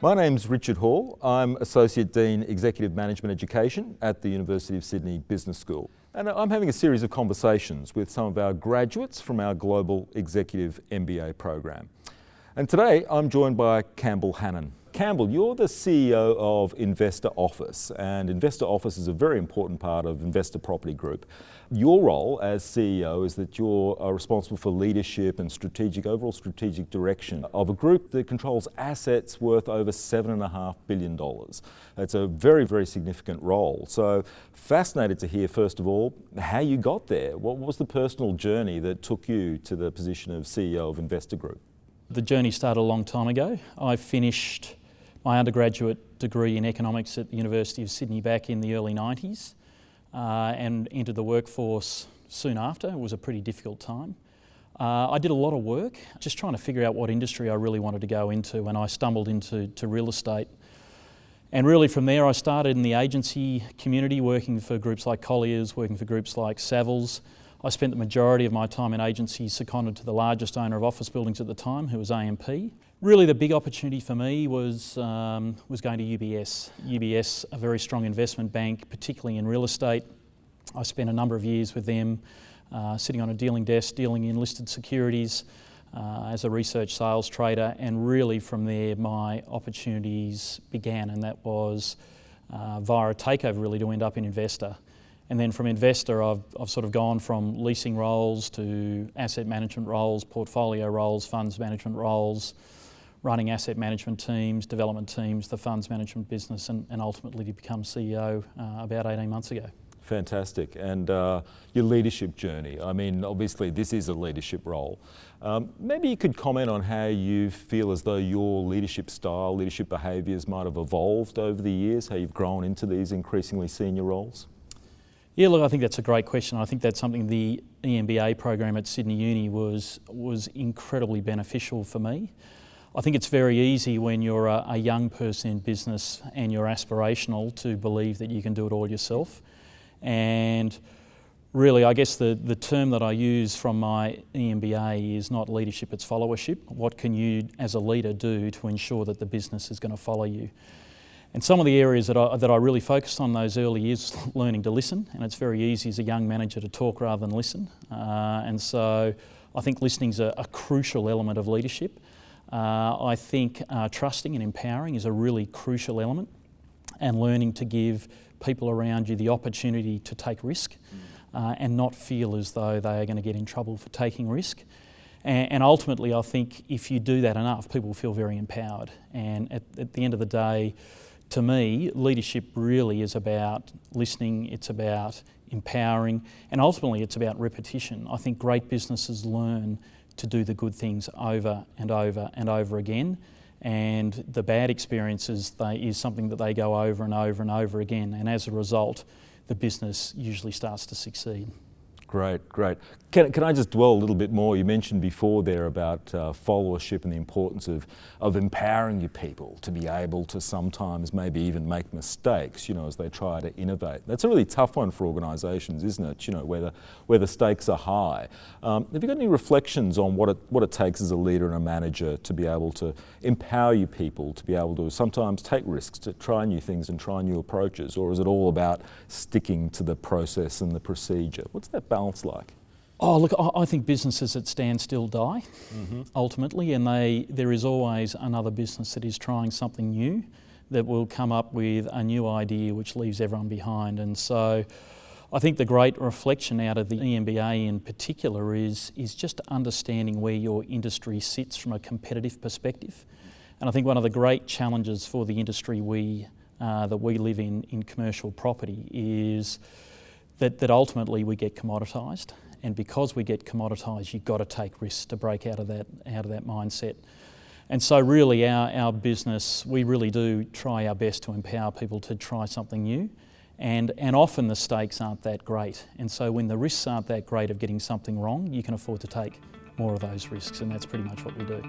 My name's Richard Hall. I'm Associate Dean Executive Management Education at the University of Sydney Business School. And I'm having a series of conversations with some of our graduates from our Global Executive MBA program. And today I'm joined by Campbell Hanan. Campbell, you're the CEO of Investa Office, and Investa Office is a very important part of Investa Property Group. Your role as CEO is that you're responsible for leadership and overall strategic direction of a group that controls assets worth over $7.5 billion. It's a very, very significant role. So fascinated to hear, first of all, how you got there. What was the personal journey that took you to the position of CEO of Investa Group? The journey started a long time ago. I finished my undergraduate degree in economics at the University of Sydney back in the early 90s and entered the workforce soon after. It was a pretty difficult time. I did a lot of work just trying to figure out what industry I really wanted to go into, and I stumbled into real estate. And really from there I started in the agency community, working for groups like Collier's, working for groups like Savills. I spent the majority of my time in agency seconded to the largest owner of office buildings at the time, who was AMP. Really the big opportunity for me was going to UBS. UBS, a very strong investment bank, particularly in real estate. I spent a number of years with them, sitting on a dealing desk, dealing in listed securities as a research sales trader, and really from there my opportunities began, and that was via a takeover really to end up in Investa. And then from Investa, I've sort of gone from leasing roles to asset management roles, portfolio roles, funds management roles, running asset management teams, development teams, the funds management business, and ultimately to become CEO about 18 months ago. Fantastic. And your leadership journey, I mean, obviously this is a leadership role. Maybe you could comment on how you feel as though your leadership style, leadership behaviours might have evolved over the years, how you've grown into these increasingly senior roles? Yeah, look, I think that's a great question. I think that's something the MBA program at Sydney Uni was incredibly beneficial for me. I think it's very easy when you're a young person in business and you're aspirational to believe that you can do it all yourself. And really, I guess the term that I use from my EMBA is not leadership, it's followership. What can you as a leader do to ensure that the business is going to follow you? And some of the areas that I really focused on those early years, learning to listen, and it's very easy as a young manager to talk rather than listen. And so I think listening's a crucial element of leadership. I think trusting and empowering is a really crucial element, and learning to give people around you the opportunity to take risk and not feel as though they are going to get in trouble for taking risk. And ultimately I think if you do that enough, people feel very empowered. And at the end of the day, to me, leadership really is about listening, it's about empowering, and ultimately it's about repetition. I think great businesses learn to do the good things over and over and over again, and the bad experiences is something that they go over and over and over again, and as a result, the business usually starts to succeed. Great, great. Can I just dwell a little bit more? You mentioned before there about followership and the importance of empowering your people to be able to sometimes maybe even make mistakes, as they try to innovate. That's a really tough one for organisations, isn't it? Where the stakes are high. Have you got any reflections on what it takes as a leader and a manager to be able to empower your people, to be able to sometimes take risks, to try new things and try new approaches, or is it all about sticking to the process and the procedure? What's that balance like? Oh, look, I think businesses at standstill die, ultimately, and there is always another business that is trying something new that will come up with a new idea which leaves everyone behind. And so I think the great reflection out of the EMBA in particular is just understanding where your industry sits from a competitive perspective. And I think one of the great challenges for the industry that we live in commercial property is that ultimately we get commoditised, and because we get commoditised, you've got to take risks to break out of that mindset. And so really our business, we really do try our best to empower people to try something new, and often the stakes aren't that great. And so when the risks aren't that great of getting something wrong, you can afford to take more of those risks, and that's pretty much what we do.